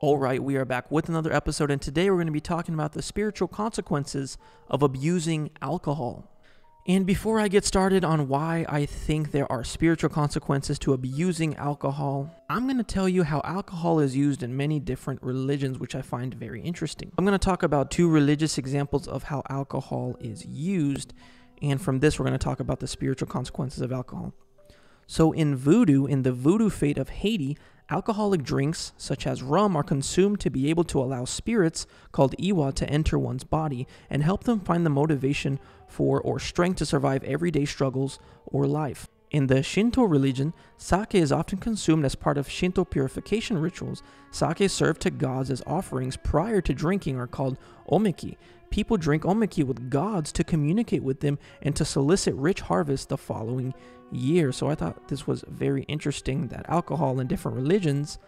Alright, we are back with another episode, and today we're going to be talking about the spiritual consequences of abusing alcohol. And before I get started on why I think there are spiritual consequences to abusing alcohol, I'm going to tell you how alcohol is used in many different religions, which I find very interesting. I'm going to talk about two religious examples of how alcohol is used, and from this we're going to talk about the spiritual consequences of alcohol. So in voodoo, in the voodoo fate of Haiti, alcoholic drinks, such as rum, are consumed to be able to allow spirits called Iwa to enter one's body and help them find the motivation for or strength to survive everyday struggles or life. In the Shinto religion, sake is often consumed as part of Shinto purification rituals. Sake served to gods as offerings prior to drinking are called omeki. People drink omeki with gods to communicate with them and to solicit rich harvests the following year. So I thought this was very interesting that alcohol in different religions,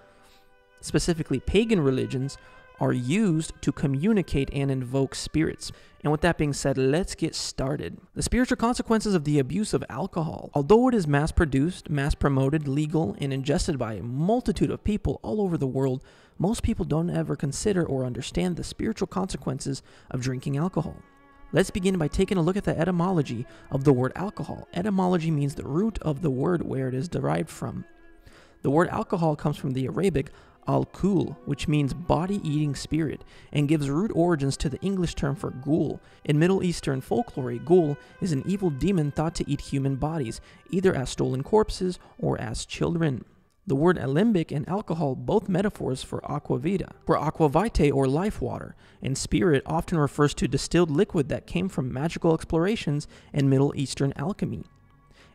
specifically pagan religions, are used to communicate and invoke spirits. And with that being said, let's get started. The spiritual consequences of the abuse of alcohol. Although it is mass-produced, mass-promoted, legal, and ingested by a multitude of people all over the world, most people don't ever consider or understand the spiritual consequences of drinking alcohol. Let's begin by taking a look at the etymology of the word alcohol. Etymology means the root of the word where it is derived from. The word alcohol comes from the Arabic al-kul, which means body-eating spirit, and gives root origins to the English term for ghoul. In Middle Eastern folklore, ghoul is an evil demon thought to eat human bodies, either as stolen corpses or as children. The word alembic and alcohol, both metaphors for aquavita, for aquavitae or life water, and spirit often refers to distilled liquid that came from magical explorations and Middle Eastern alchemy.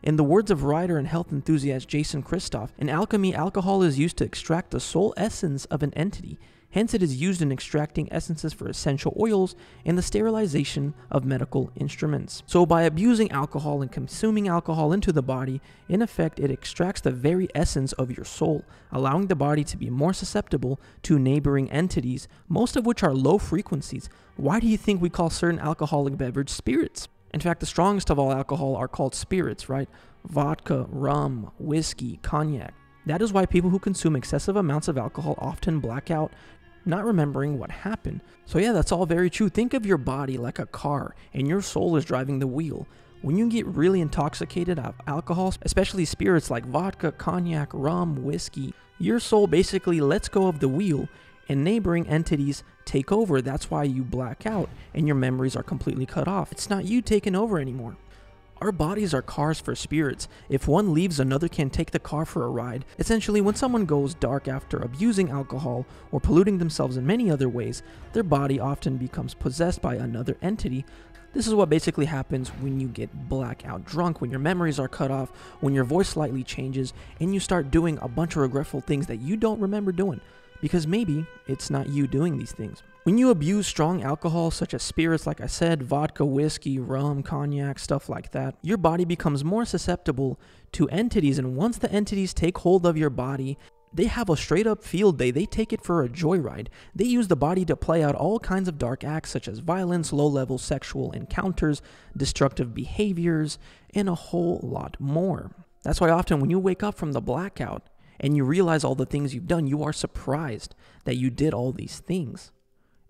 In the words of writer and health enthusiast Jason Christoff, in alchemy, alcohol is used to extract the soul essence of an entity. Hence, it is used in extracting essences for essential oils and the sterilization of medical instruments. So by abusing alcohol and consuming alcohol into the body, in effect, it extracts the very essence of your soul, allowing the body to be more susceptible to neighboring entities, most of which are low frequencies. Why do you think we call certain alcoholic beverage spirits? In fact, the strongest of all alcohol are called spirits, right? Vodka, rum, whiskey, cognac. That is why people who consume excessive amounts of alcohol often black out, not remembering what happened. So yeah, that's all very true. Think of your body like a car, and your soul is driving the wheel. When you get really intoxicated of alcohol, especially spirits like vodka, cognac, rum, whiskey, your soul basically lets go of the wheel, and neighboring entities take over. That's why you black out, and your memories are completely cut off. It's not you taking over anymore. Our bodies are cars for spirits. If one leaves, another can take the car for a ride. Essentially, when someone goes dark after abusing alcohol or polluting themselves in many other ways, their body often becomes possessed by another entity. This is what basically happens when you get blackout drunk, when your memories are cut off, when your voice slightly changes, and you start doing a bunch of regretful things that you don't remember doing, because maybe it's not you doing these things. When you abuse strong alcohol, such as spirits, like I said, vodka, whiskey, rum, cognac, stuff like that, your body becomes more susceptible to entities, and once the entities take hold of your body, they have a straight up field day. They take it for a joyride. They use the body to play out all kinds of dark acts such as violence, low-level sexual encounters, destructive behaviors, and a whole lot more. That's why often when you wake up from the blackout and you realize all the things you've done, you are surprised that you did all these things.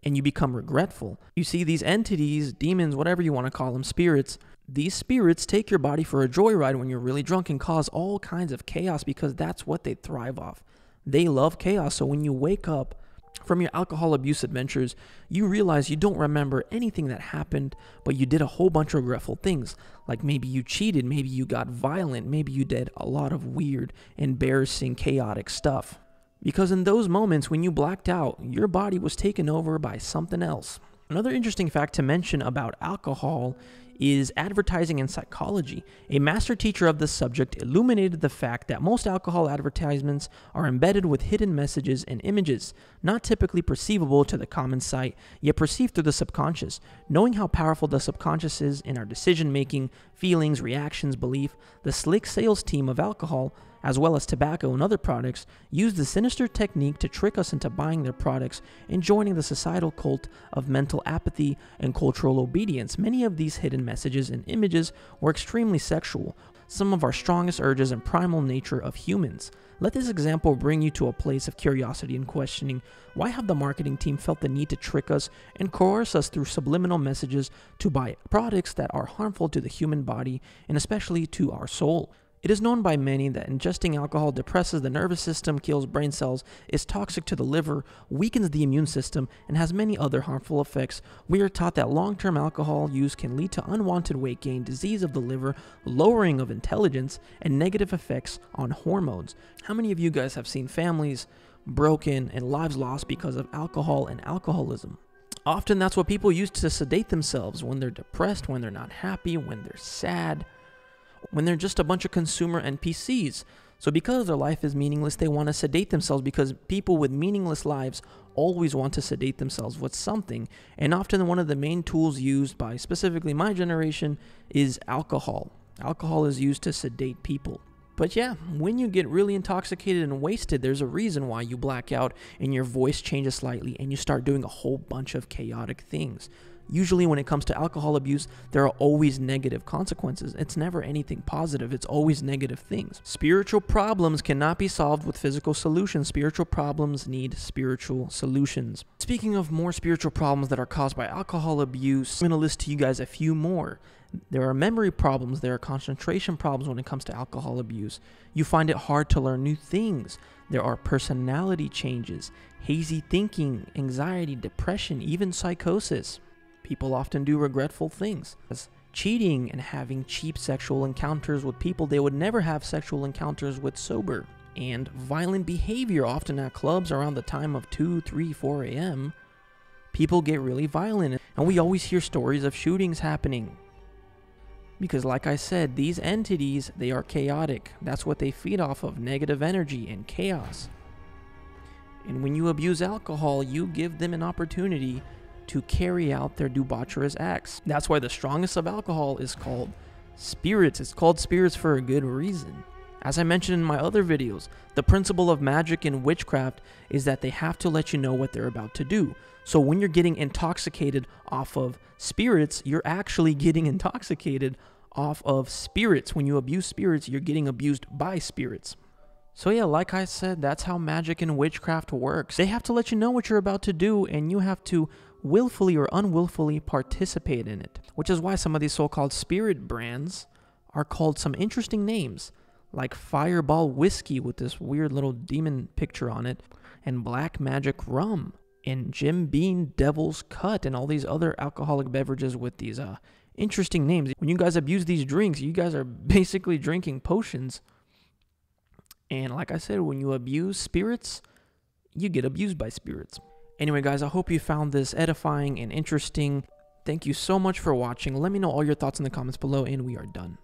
And you become regretful. You see, these entities, demons, whatever you want to call them, spirits, these spirits take your body for a joyride when you're really drunk and cause all kinds of chaos because that's what they thrive off. They love chaos. So when you wake up from your alcohol abuse adventures, you realize you don't remember anything that happened, but you did a whole bunch of regretful things. Like maybe you cheated, maybe you got violent, maybe you did a lot of weird, embarrassing, chaotic stuff. Because in those moments when you blacked out, your body was taken over by something else. Another interesting fact to mention about alcohol is advertising and psychology. A master teacher of this subject illuminated the fact that most alcohol advertisements are embedded with hidden messages and images, not typically perceivable to the common sight, yet perceived through the subconscious. Knowing how powerful the subconscious is in our decision-making, feelings, reactions, belief, the slick sales team of alcohol, as well as tobacco and other products, use the sinister technique to trick us into buying their products and joining the societal cult of mental apathy and cultural obedience. Many of these hidden messages and images were extremely sexual. some of our strongest urges and primal nature of humans. Let this example bring you to a place of curiosity and questioning, why have the marketing team felt the need to trick us and coerce us through subliminal messages to buy products that are harmful to the human body and especially to our soul? It is known by many that ingesting alcohol depresses the nervous system, kills brain cells, is toxic to the liver, weakens the immune system, and has many other harmful effects. We are taught that long-term alcohol use can lead to unwanted weight gain, disease of the liver, lowering of intelligence, and negative effects on hormones. How many of you guys have seen families broken and lives lost because of alcohol and alcoholism? Often that's what people use to sedate themselves when they're depressed, when they're not happy, when they're sad, when they're just a bunch of consumer NPCs. So because their life is meaningless, they want to sedate themselves, because people with meaningless lives always want to sedate themselves with something. And often one of the main tools used by specifically my generation is alcohol. Alcohol is used to sedate people. But yeah, when you get really intoxicated and wasted, there's a reason why you black out and your voice changes slightly and you start doing a whole bunch of chaotic things. Usually when it comes to alcohol abuse, there are always negative consequences. It's never anything positive. It's always negative things. Spiritual problems cannot be solved with physical solutions. Spiritual problems need spiritual solutions. Speaking of more spiritual problems that are caused by alcohol abuse, I'm going to list to you guys a few more. There are memory problems. There are concentration problems when it comes to alcohol abuse. You find it hard to learn new things. There are personality changes, hazy thinking, anxiety, depression, even psychosis. People often do regretful things, as cheating and having cheap sexual encounters with people they would never have sexual encounters with sober, and violent behavior often at clubs around the time of 2, 3, 4 a.m. People get really violent, and we always hear stories of shootings happening. Because like I said, these entities, they are chaotic. That's what they feed off of, negative energy and chaos. And when you abuse alcohol, you give them an opportunity to carry out their debaucherous acts. That's why the strongest of alcohol is called spirits. It's called spirits for a good reason. As I mentioned in my other videos, the principle of magic and witchcraft is that they have to let you know what they're about to do. So when you're getting intoxicated off of spirits, you're actually getting intoxicated off of spirits. When you abuse spirits, you're getting abused by spirits. So yeah, like I said, that's how magic and witchcraft works. They have to let you know what you're about to do, and you have to willfully or unwillfully participate in it. Which is why some of these so-called spirit brands are called some interesting names, like Fireball Whiskey with this weird little demon picture on it, and Black Magic Rum, and Jim Beam Devil's Cut, and all these other alcoholic beverages with these interesting names. When you guys abuse these drinks, you guys are basically drinking potions. And like I said, when you abuse spirits, you get abused by spirits. Anyway, guys, I hope you found this edifying and interesting. Thank you so much for watching. Let me know all your thoughts in the comments below, and we are done.